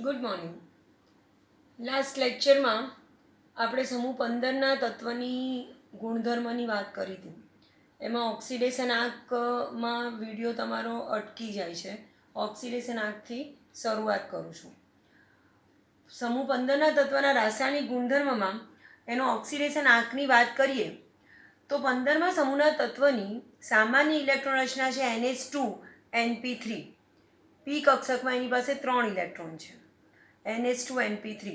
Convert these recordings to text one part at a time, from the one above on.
Good morning. Last લેક્ચરમાં આપણે સમૂહ 15ના તત્વની ગુણધર્મની વાત કરી હતી. એમાં ઓક્સિડેશન આંકમાં વિડીયો તમારો અટકી જાય છે. ઓક્સિડેશન આંકથી શરૂઆત કરું છું. સમૂહ 15ના તત્વના રાસાયણિક ગુણધર્મમાં એનો ઓક્સિડેશન આંકની વાત કરીએ તો 15મા સમૂહના તત્વની સામાન્ય ઇલેક્ટ્રોન રચના છે NH2NP3. પી કક્ષકમાં એની પાસે 3 ઇલેક્ટ્રોન છે, NH2NP3.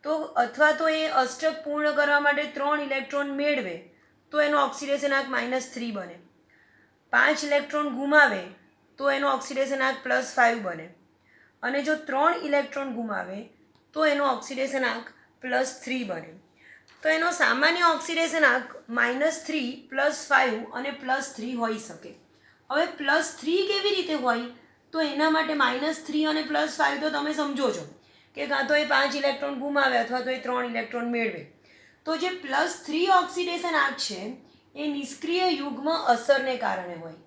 તો અથવા તો એ અષ્ટક પૂર્ણ કરવા માટે 3 ઇલેક્ટ્રોન મેળવે તો એનો ઓક્સિડેશન આંક -3 બને. 5 ઇલેક્ટ્રોન ગુમાવે તો એનો ઓક્સિડેશન આંક +5 બને. અને જો 3 ઇલેક્ટ્રોન ગુમાવે તો એનો ઓક્સિડેશન આંક +3 બને. તો એનો સામાન્ય ઓક્સિડેશન આંક -3 +5 અને +3 હોઈ શકે. હવે +3 કેવી રીતે હોય તો એના માટે -3 અને +5 તો તમે સમજો છો કે કાં તો એ 5 ઇલેક્ટ્રોન ગુમાવે અથવા તો એ 3 ઇલેક્ટ્રોન મેળવે. તો જે +3 ઓક્સિડેશન આંક છે એ નિષ્ક્રિય યુગ્મ અસરને કારણે હોય.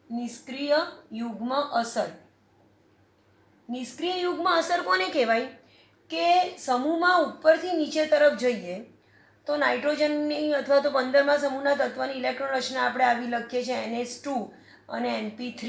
નિષ્ક્રિય યુગ્મ અસર. નિષ્ક્રિય યુગ્મ અસર કોને કહેવાય કે સમૂહમાં ઉપરથી નીચે તરફ જઈએ તો નાઇટ્રોજનની અથવા તો 15મા સમૂહના તત્વની ઇલેક્ટ્રોન રચના આપણે આવી લખીએ છીએ NH2 અને NP3.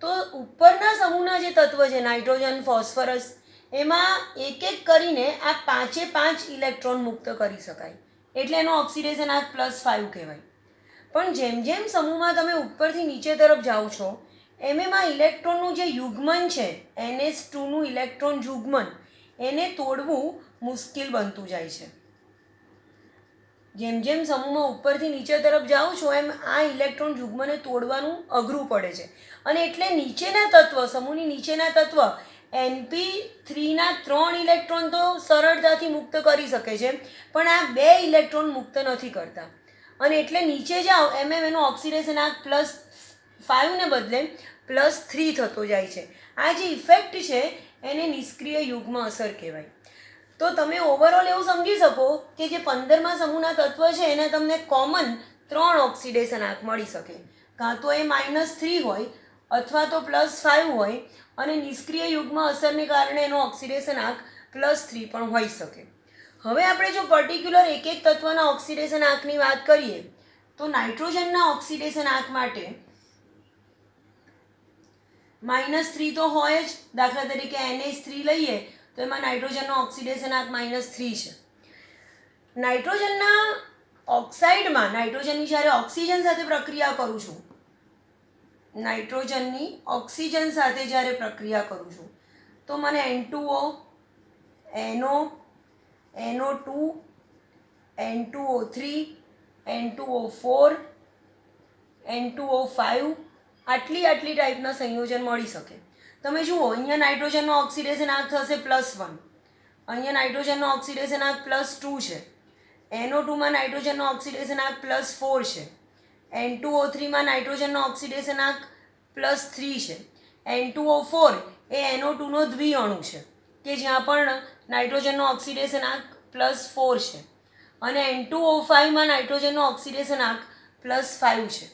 તો ઉપરના સમૂહના જે તત્વ છે નાઇટ્રોજન, ફોસ્ફરસ, એમાં એક એક કરીને આ 5 ઇલેક્ટ્રોન મુક્ત કરી શકાય, એટલે એનો ઓક્સિડેશન આંક +5 કહેવાય. પણ જેમ જેમ સમૂહમાં તમે ઉપરથી નીચે તરફ જાઓ છો એમાં ઇલેક્ટ્રોનનું જે યુગ્મન છે NH2નું ઇલેક્ટ્રોન યુગ્મન એને તોડવું મુશ્કેલ બનતું જાય છે. જેમ જેમ સમૂહમાં ઉપરથી નીચે તરફ જાઓ છો એમ આ ઇલેક્ટ્રોન યુગ્મને તોડવાનું અઘરું પડે છે. અને એટલે નીચેના તત્વ, સમૂહની નીચેના તત્વ NP3ના 3 ઇલેક્ટ્રોન તો સરળતાથી મુક્ત કરી શકે છે, પણ આ 2 ઇલેક્ટ્રોન મુક્ત નથી કરતા. અને એટલે નીચે જાઓ એમ એનો ઓક્સિડેશન આંક +5 ને બદલે +3 થતો જાય છે. આ જે ઇફેક્ટ છે એને નિષ્ક્રિય યુગ્મ અસર કહેવાય. તો તમે ઓવરઓલ એવું સમજી શકો કે જે 15મા સમૂહના તત્વ છે એને તમને કોમન 3 ઓક્સિડેશન આંક મળી શકે. કાં તો એ -3 હોય અથવા તો +5 હોય અને નિષ્ક્રિય યુગ્મ અસરને કારણે એનો ઓક્સિડેશન આંક +3 પણ હોઈ શકે. હવે આપણે જો પર્ટિક્યુલર એક એક તત્વના ઓક્સિડેશન આંકની વાત કરીએ તો નાઇટ્રોજનના ઓક્સિડેશન આંક માટે -3 તો હોય જ. દાખલા તરીકે NH3 લઈએ તો એમાં નાઇટ્રોજનનો ઓક્સિડેશન આંક -3 છે. નાઇટ્રોજનના ઓક્સાઇડમાં નાઇટ્રોજનની જ્યારે ઓક્સિજન સાથે પ્રક્રિયા કરું છું, નાઇટ્રોજનની ઓક્સિજન સાથે જ્યારે પ્રક્રિયા કરું છું તો મને N2O, NO, NO2, N2O3, N2O4, N2O5 આટલી ટાઈપના સંયોજન મળી શકે. તમે જુઓ અહીંયા નાઇટ્રોજનનો ઓક્સિડેશન આંક થશે +1, અહીંયા નાઇટ્રોજનનો ઓક્સિડેશન આંક +2 છે, NO2માં નાઇટ્રોજનનો ઓક્સિડેશન આંક +4 છે, N2O3માં નાઇટ્રોજનનો ઓક્સિડેશન આંક +3 છે, N2O4 એ NO2નો દ્વિઅણુ છે કે જ્યાં પણ નાઇટ્રોજનનો ઓક્સિડેશન આંક +4 છે, અને N2O5માં નાઇટ્રોજનનો ઓક્સિડેશન આંક +5 છે.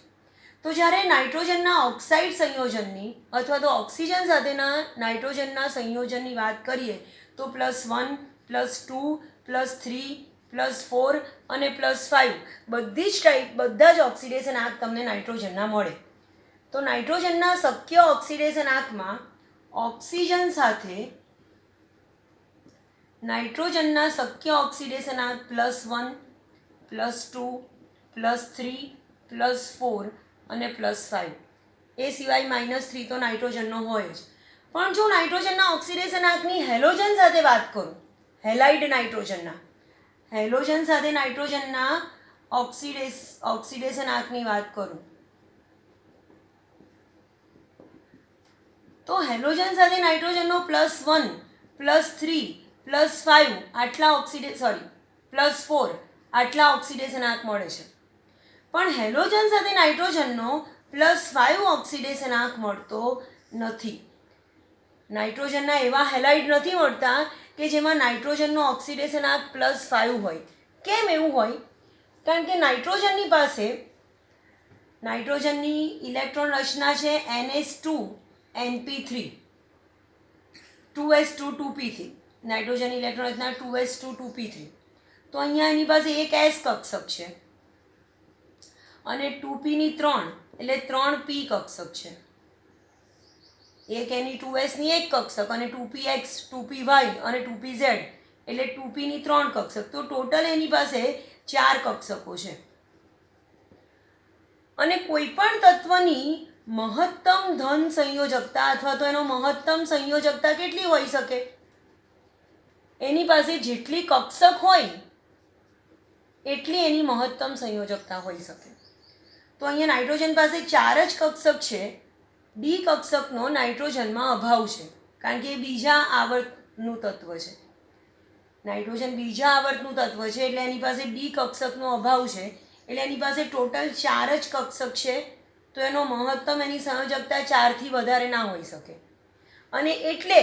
તો જ્યારે નાઇટ્રોજનના ઓક્સાઇડ સંયોજનની અથવા તો ઓક્સિજન સાથેના નાઇટ્રોજનના સંયોજનની વાત કરીએ તો +1, +2, +3, +4 અને +5 બધા જ ઓક્સિડેશન આંક તમને નાઇટ્રોજનના મળે. તો નાઇટ્રોજનના શક્ય ઓક્સિડેશન આંકમાં ઓક્સિજન સાથે નાઇટ્રોજનના શક્ય ઓક્સિડેશન આંક +1, +2, +3, +4 અને +5. એ સિવાય -3 તો નાઇટ્રોજનનો હોય જ. પણ જો નાઇટ્રોજનના ઓક્સિડેશન આંકની હેલોજન સાથે વાત કરું, હેલાઇડ નાઇટ્રોજનના, હેલોજન સાથે નાઇટ્રોજનના ઓક્સિડેશન આંકની વાત કરું તો હેલોજન સાથે નાઇટ્રોજનનો +1, +3, +5 +4 આટલા ઓક્સિડેશન આંક મળે છે. પણ હેલોજન સાથે નાઇટ્રોજનનો +5 ઓક્સિડેશન આંક મળતો નથી. નાઇટ્રોજનના એવા હેલાઇડ નથી મળતા કે જેમાં નાઇટ્રોજનનો ઓક્સિડેશન આંક +5 હોય. કેમ એવું હોય? કારણ કે નાઇટ્રોજનની પાસે નાઇટ્રોજનની ઇલેક્ટ્રોન રચના છે NH2 NP3 2s2 2p3. Nitrogen electron રચના 2s2 2p3. તો અહીંયા એની પાસે એક S કક્ષક છે અને 2p ની 3 એટલે 3p કક્ષક છે. એક એની 2s ની એક કક્ષક અને 2px 2py અને 2pz એટલે 2p ની 3 કક્ષક. તો ટોટલ એની પાસે 4 કક્ષકો છે. અને કોઈ પણ તત્વની મહત્તમ ધન સંયોજકતા અથવા તો એનો મહત્તમ સંયોજકતા કેટલી હોઈ શકે? એની પાસે જેટલી કક્ષક હોય એટલી એની મહત્તમ સંયોજકતા હોઈ શકે. તો અહીંયા નાઇટ્રોજન પાસે 4 જ કક્ષક છે. ડી કક્ષકનો નાઇટ્રોજનમાં અભાવ છે કારણ કે એ બીજા આવર્તનું તત્વ છે. નાઇટ્રોજન બીજા આવર્તનું તત્વ છે એટલે એની પાસે ડી કક્ષકનો અભાવ છે. એટલે એની પાસે ટોટલ 4 જ કક્ષક છે. તો એનો મહત્તમ એની સંયોજકતા 4 થી વધારે ના હોઈ શકે. અને એટલે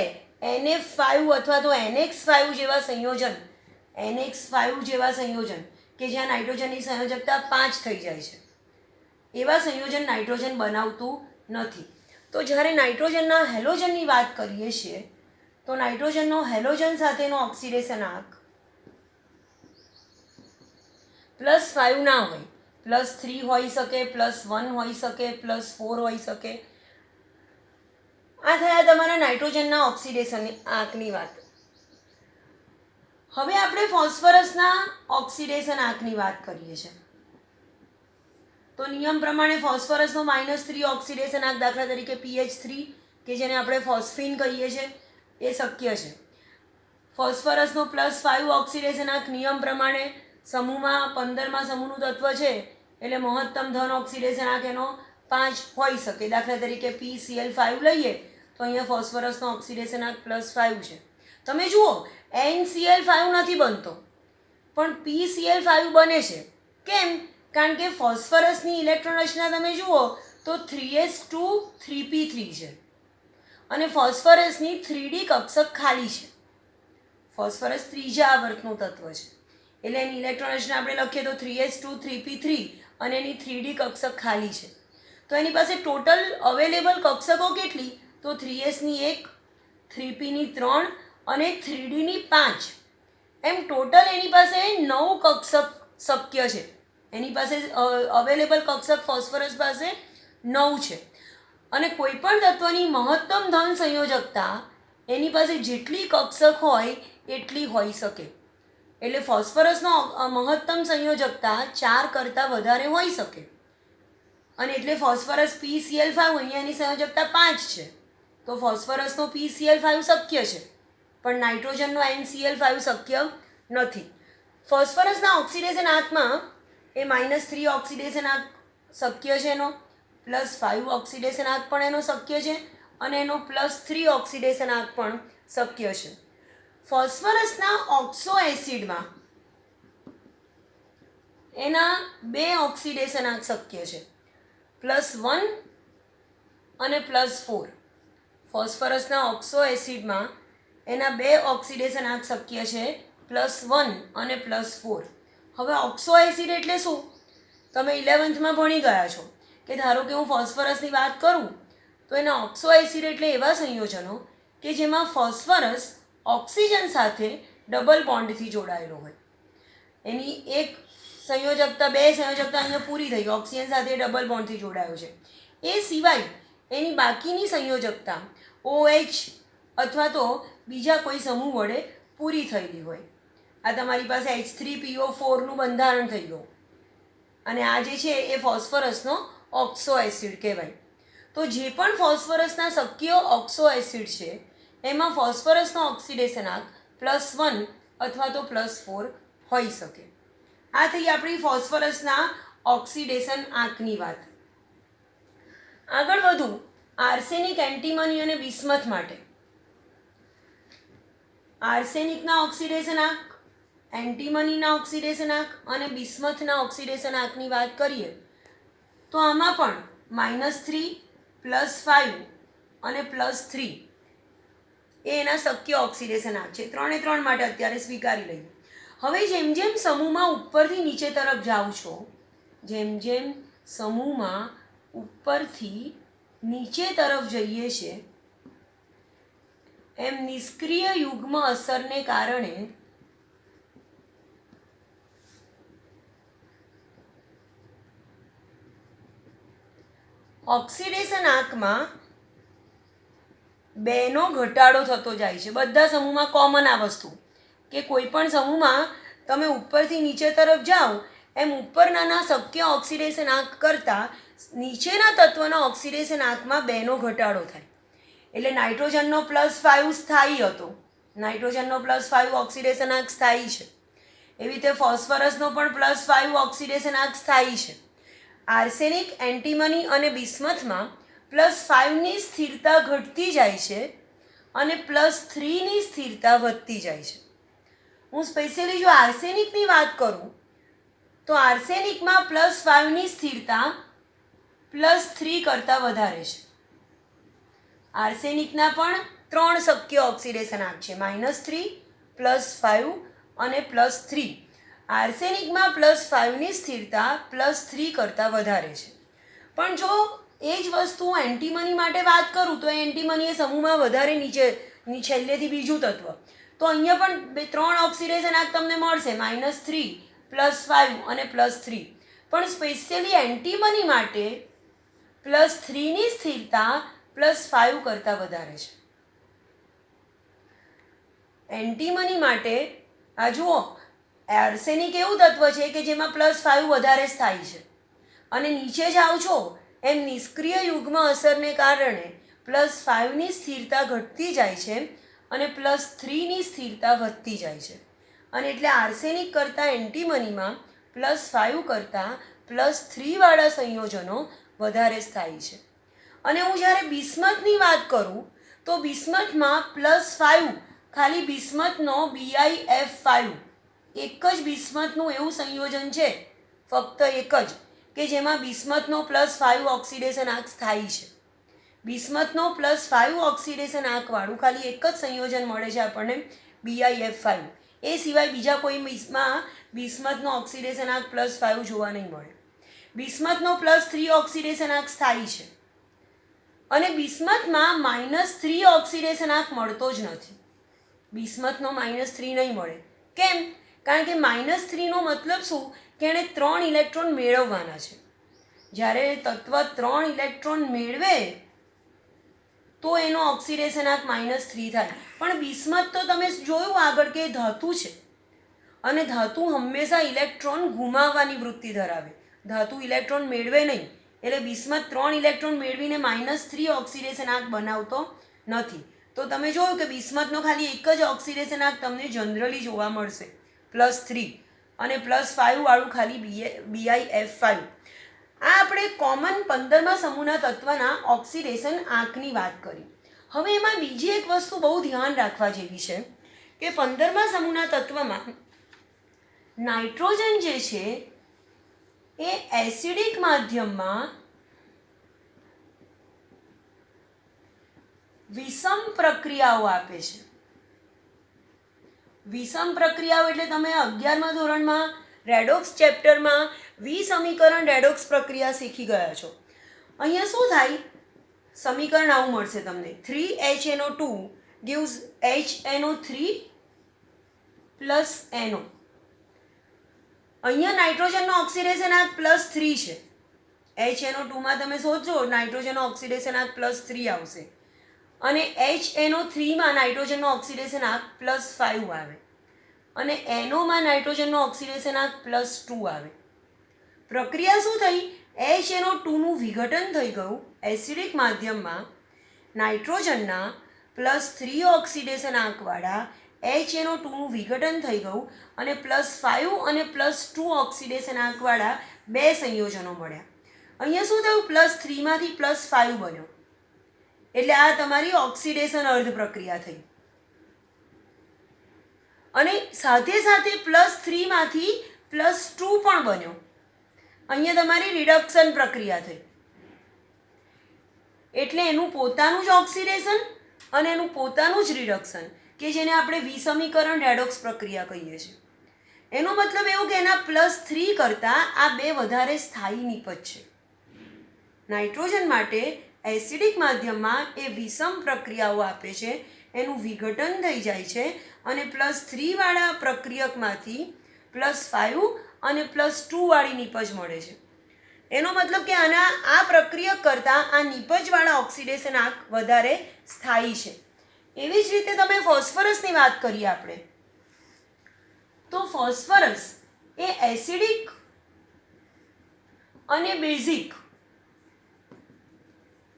NF5 અથવા તો NX5 જેવા સંયોજન કે જ્યાં નાઇટ્રોજનની સંયોજકતા 5 થઈ જાય છે એવા સંયોજન નાઇટ્રોજન બનાવતું નથી. તો જ્યારે નાઇટ્રોજનના હેલોજનની વાત કરીએ છીએ તો નાઇટ્રોજનનો હેલોજન સાથેનો ઓક્સિડેશન આંક +5 ના હોય, +3 હોઈ શકે, +1 હોઈ શકે, +4 હોઈ શકે. આ થયા તમારા નાઇટ્રોજનના ઓક્સિડેશન આંકની વાત. હવે આપણે ફોસ્ફરસના ઓક્સિડેશન આંકની વાત કરીએ છીએ. તો નિયમ પ્રમાણે ફોસ્ફરસનો -3 ઓક્સિડેશન આંક દાખલા તરીકે pH3 કે જેને આપણે ફોસ્ફીન કહીએ છીએ એ શક્ય છે. ફોસ્ફરસનો +5 ઓક્સિડેશન આંક નિયમ પ્રમાણે સમૂહમાં 15મા સમૂહનું તત્વ છે એટલે મહત્તમ ધન ઓક્સિડેશન આંક એનો 5 હોઈ શકે. દાખલા તરીકે PCl5 લઈએ તો અહીંયા ફોસ્ફરસનો ઓક્સિડેશન આંક +5 છે. તમે જુઓ NCl5 નથી બનતો પણ PCl5 બને છે. કેમ? કારણ કે ફોસ્ફરસની ઇલેક્ટ્રોન રચના તમે જુઓ તો 3s2 3p3 છે અને ફોસ્ફરસની 3d કક્ષક ખાલી છે. ફોસ્ફરસ ત્રીજા આવર્તનું તત્વ છે એટલે એની ઇલેક્ટ્રોન રચના આપણે લખીએ તો 3s2 3p3 અને એની 3d કક્ષક ખાલી છે. તો એની પાસે ટોટલ અવેલેબલ કક્ષકો કેટલી? તો 3s ની 1, 3p ની 3 અને 3d ની 5. એમ ટોટલ એની પાસે 9 કક્ષક શક્ય છે. એની પાસે અવેલેબલ કક્ષક ફોસ્ફરસ પાસે 9 છે. અને કોઈ પણ તત્વની મહત્તમ ધન સંયોજકતા એની પાસે જેટલી કક્ષક હોય એટલી હોઈ શકે. એટલે ફોસ્ફરસનો મહત્તમ સંયોજકતા 4 કરતાં વધારે હોઈ શકે. અને એટલે ફોસ્ફરસ PCl5 અહીંયા એની સંયોજકતા 5 છે તો ફોસ્ફરસનો PCl5 શક્ય છે પણ નાઇટ્રોજનનો NCl5 શક્ય નથી. ફોસ્ફરસના ઓક્સિડેશન આંકમાં એ -3 ઓક્સિડેશન આંક શક્ય છે એનો, +5 ઓક્સિડેશન આંક પણ એનો શક્ય છે અને એનો +3 ઓક્સિડેશન આંક પણ શક્ય છે. ફોસ્ફરસના ઓક્સો એસિડમાં એના 2 ઓક્સિડેશન આંક શક્ય છે, +1 અને +4. ફોસ્ફરસના ઓક્સો એસિડમાં એના 2 ઓક્સિડેશન આંક શક્ય છે, +1 અને +4. હવે ઓક્સો એસિડ એટલે શું? તમે 11thમાં ભણી ગયા છો કે ધારો કે હું ફોસ્ફરસની વાત કરું તો એના ઓક્સો એસિડ એટલે એવા સંયોજનો કે જેમાં ફોસ્ફરસ ઓક્સિજન સાથે ડબલ બોન્ડથી જોડાયેલો હોય. એની એક સંયોજકતા 2 સંયોજકતા અહીંયા પૂરી થઈ, ઓક્સિજન સાથે ડબલ બોન્ડથી જોડાયો છે. એ સિવાય એની બાકીની સંયોજકતા OH અથવા તો બીજા કોઈ સમૂહ વડે પૂરી થયેલી હોય. આ તમારી પાસે H3PO4નું બંધારણ થઈ ગયું અને આ જે છે એ ફોસ્ફરસનો ઓક્સો એસિડ કહેવાય. તો જે પણ ફોસ્ફરસના શક્ય ઓક્સો એસિડ છે એમાં ફોસ્ફરસનો ઓક્સિડેશન આંક +1 અથવા તો +4 હોઈ શકે. આ થઈ આપણી ફોસ્ફરસના ઓક્સિડેશન આંકની વાત. આગળ વધું આર્સેનિક, એન્ટીમની અને બિસ્મથ માટે. આર્સેનિકના ઓક્સિડેશન આંક, એન્ટીમનીના ઓક્સિડેશન આંક અને બિસ્મથના ઓક્સિડેશન આંકની વાત કરીએ તો આમાં પણ -3, +5 અને +3 એ એના શક્ય ઓક્સિડેશન આંક છે. 3 માટે અત્યારે સ્વીકારી લઈએ. હવે જેમ જેમ સમૂહમાં ઉપરથી નીચે તરફ જાઓ છો, જેમ જેમ સમૂહમાં ઉપરથી નીચે તરફ જઈએ છીએ એમ નિષ્ક્રિય યુગ્મ અસરને કારણે ઓક્સિડેશન આંકમાં 2નો ઘટાડો થતો જાય છે. બધા સમૂહમાં કોમન આ વસ્તુ કે કોઈ પણ સમૂહમાં તમે ઉપરથી નીચે તરફ જાઓ એમ ઉપરનાના શક્ય ઓક્સિડેશન આંક કરતાં નીચેના તત્વના ઓક્સિડેશન આંકમાં 2નો ઘટાડો થાય. એટલે નાઇટ્રોજનનો +5 સ્થાયી હતો, નાઇટ્રોજનનો +5 ઓક્સિડેશન આંક સ્થાયી છે. એવી રીતે ફોસ્ફરસનો પણ +5 ઓક્સિડેશન આંક સ્થાયી છે. આર્સેનિક, એન્ટીમની અને બિસ્મથમાં +5ની સ્થિરતા ઘટતી જાય છે અને +3ની સ્થિરતા વધતી જાય છે. હું સ્પેશિયલી જો આર્સેનિકની વાત કરું તો આર્સેનિકમાં +5ની સ્થિરતા +3 કરતાં વધારે છે. આર્સેનિકના પણ 3 શક્ય ઓક્સિડેશન આંક છે, -3, +5 અને +3. આર્સેનિકમાં +5ની સ્થિરતા +3 કરતાં વધારે છે. પણ જો એ જ વસ્તુ એન્ટીમની માટે વાત કરું તો એન્ટીમની એ સમૂહમાં વધારે છેલ્લેથી બીજું તત્વ, તો અહીંયા પણ 3 ઓક્સિડેશન આંક તમને મળશે, -3, +5 અને +3. પણ સ્પેશિયલી એન્ટીમની માટે +3ની સ્થિરતા +5 કરતાં વધારે છે. એન્ટીમની માટે આ જુઓ, આર્સેનિક એવું તત્વ છે કે જેમાં +5 વધારે સ્થાયી છે અને નીચે જાઓ છો એમ નિષ્ક્રિય યુગ્મ અસરને કારણે +5ની સ્થિરતા ઘટતી જાય છે અને +3ની સ્થિરતા વધતી જાય છે. અને એટલે આર્સેનિક કરતાં એન્ટીમનીમાં +5 કરતાં +3 વાળા સંયોજનો વધારે સ્થાયી છે. અને હું જ્યારે બિસ્મથની વાત કરું તો બિસ્મથમાં +5 ખાલી બિસ્મથનો BiF5 એક જ બિસ્મથનું એવું સંયોજન છે, ફક્ત એક જ, કે જેમાં બિસ્મથનો +5 ઓક્સિડેશન આંક સ્થાયી છે. બિસ્મથનો +5 ઓક્સિડેશન આંકવાળું ખાલી એક જ સંયોજન મળે છે આપણને, BiF5. એ સિવાય બીજા કોઈ બિસ્મથનો ઓક્સિડેશન આંક +5 જોવા નહીં મળે. બિસ્મથનો +3 ઓક્સિડેશન આંક સ્થાયી છે અને બિસ્મથમાં -3 ઓક્સિડેશન આંક મળતો જ નથી. બિસ્મથનો -3 નહીં મળે. કેમ? કારણ કે -3નો મતલબ શું કે એણે 3 ઇલેક્ટ્રોન મેળવવાના છે. જ્યારે તત્વ 3 ઇલેક્ટ્રોન મેળવે તો એનો ઓક્સિડેશન આંક -3 થાય. પણ બિસ્મથ તો તમે જોયું આગળ કે ધાતુ છે અને ધાતુ હંમેશા ઇલેક્ટ્રોન ગુમાવવાની વૃત્તિ ધરાવે, ધાતુ ઇલેક્ટ્રોન મેળવે નહીં. એટલે બિસ્મથ 3 ઇલેક્ટ્રોન મેળવીને -3 ઓક્સિડેશન આંક બનાવતો નથી. તો તમે જોયું કે બિસ્મથનો ખાલી એક જ ઓક્સિડેશન આંક તમને જનરલી જોવા મળશે, +3, અને +5 વાળું ખાલી BiF5. આ આપણે કોમન 15મા સમૂહના તત્વના ઓક્સિડેશન આંકની વાત કરી. હવે એમાં બીજી એક વસ્તુ બહુ ધ્યાન રાખવા જેવી છે કે 15મા સમૂહના તત્વમાં નાઇટ્રોજન જે છે એ એસિડિક માધ્યમમાં વિષમ પ્રક્રિયાઓ આપે છે. વિષમ પ્રક્રિયાઓ એટલે તમે 11મા ધોરણમાં રેડોક્સ ચેપ્ટરમાં વિસમીકરણ રેડોક્સ પ્રક્રિયા શીખી ગયા છો. અહીંયા શું થાય, સમીકરણ આવું મળશે તમને, 3HNO2 gives HNO3 plus NO. અહીંયા નાઇટ્રોજનનો ઓક્સિડેશન આંક +3 છે. HNO2માં તમે શોધજો નાઇટ્રોજનનો ઓક્સિડેશન આંક +3 આવશે અને HNO3માં નાઇટ્રોજનનો ઓક્સિડેશન આંક +5 આવે અને NOમાં નાઇટ્રોજનનો ઓક્સિડેશન આંક +2 આવે. પ્રક્રિયા શું થઈ, HNO2નું વિઘટન થઈ ગયું એસિડિક માધ્યમમાં નાઇટ્રોજનના +3 ઓક્સિડેશન આંકવાળા HNO2નું વિઘટન થઈ ગયું અને +5 અને +2 ઓક્સિડેશન આંકવાળા 2 સંયોજનો મળ્યા. અહીંયા શું થયું, +3માંથી +5 બન્યો. એટલે આ તમારી ઓક્સિડેશન અર્ધ પ્રક્રિયા થઈ. અને સાથે સાથે +3માંથી +2 પણ બન્યો. અહીંયા તમારી રિડક્શન પ્રક્રિયા થઈ. એટલે એનું પોતાનું જ ઓક્સિડેશન અને એનું પોતાનું જ રિડક્શન, કે જેને આપણે વિસમીકરણ રેડોક્સ પ્રક્રિયા કહીએ છીએ. એનો મતલબ એવું કે એના +3 કરતાં આ 2 વધારે સ્થાયી નિપજ છે. નાઇટ્રોજન માટે એસિડિક માધ્યમમાં એ વિષમ પ્રક્રિયાઓ આપે છે, એનું વિઘટન થઈ જાય છે અને +3 વાળા પ્રક્રિયકમાંથી +5 અને +2 વાળી નિપજ મળે છે. એનો મતલબ કે આ પ્રક્રિયક કરતાં આ નિપજવાળા ઓક્સિડેશન આંક વધારે સ્થાયી છે. એવી જ રીતે તમે ફોસ્ફરસની વાત કરીએ આપણે, તો ફોસ્ફરસ એ એસિડિક અને બેઝિક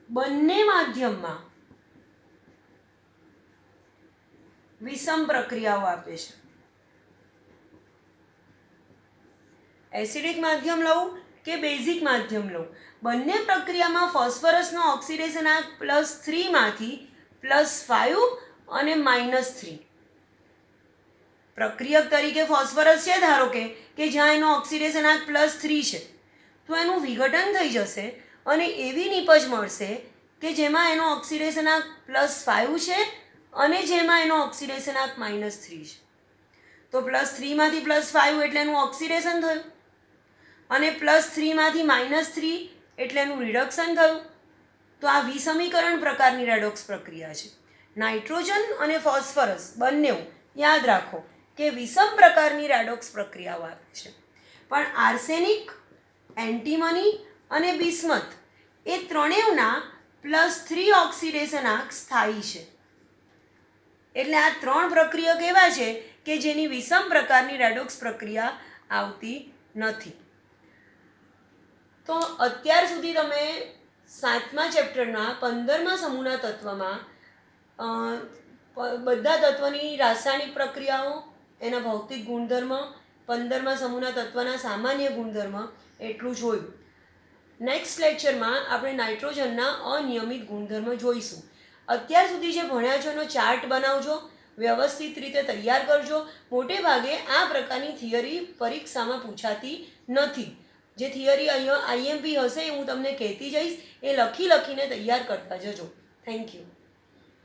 બંને માધ્યમમાં વિષમ પ્રક્રિયાઓ આપે છે. એસિડિક માધ્યમ લઉં કે બેઝિક માધ્યમ લઉં, બંને પ્રક્રિયામાં ફોસ્ફરસનો ઓક્સિડેશન આંક +3 માંથી +5 અને -3. પ્રક્રિયક તરીકે ફોસ્ફરસ છે ધારો કે જ્યાં એનો ઓક્સિડેશન આંક +3 છે, તો એનું વિઘટન થઈ જશે અને એવી નિપજ મળશે કે જેમાં એનો ઓક્સિડેશન આંક +5 છે અને જેમાં એનો ઓક્સિડેશન આંક -3 છે. તો +3 માંથી +5 એટલે એનું ઓક્સિડેશન થયું અને +3 માંથી -3 એટલે એનું રિડક્શન થયું. તો આ વિસમીકરણ પ્રકારની રેડોક્સ પ્રક્રિયા છે. નાઇટ્રોજન અને ફોસ્ફરસ બંને યાદ રાખો કે વિષમ પ્રકારની રેડોક્સ પ્રક્રિયાઓ આપે છે. પણ આર્સેનિક, એન્ટીમની અને બિસ્મથ એ ત્રણેયના +3 ઓક્સિડેશન આંક સ્થાયી છે. એટલે આ 3 પ્રક્રિયક એવા છે કે જેની વિષમ પ્રકારની રેડોક્સ પ્રક્રિયા આવતી નથી. તો અત્યાર સુધી તમે 7મા ચેપ્ટરના 15મા સમૂહના તત્વમાં બધા તત્વની રાસાયણિક પ્રક્રિયાઓ, એના ભૌતિક ગુણધર્મ, 15મા સમૂહના તત્વના સામાન્ય ગુણધર્મ એટલું જોયું. નેક્સ્ટ લેક્ચરમાં આપણે નાઇટ્રોજનના અનિયમિત ગુણધર્મ જોઈશું. અત્યાર સુધી જે ભણ્યા છો એનો ચાર્ટ બનાવજો, વ્યવસ્થિત રીતે તૈયાર કરજો. મોટે ભાગે આ પ્રકારની થિયરી પરીક્ષામાં પૂછાતી નથી. જે થિયરી અહીંયા IMP હશે એ હું તમને કહેતી જઈશ, એ લખીને તૈયાર કરતા જજો. Thank you.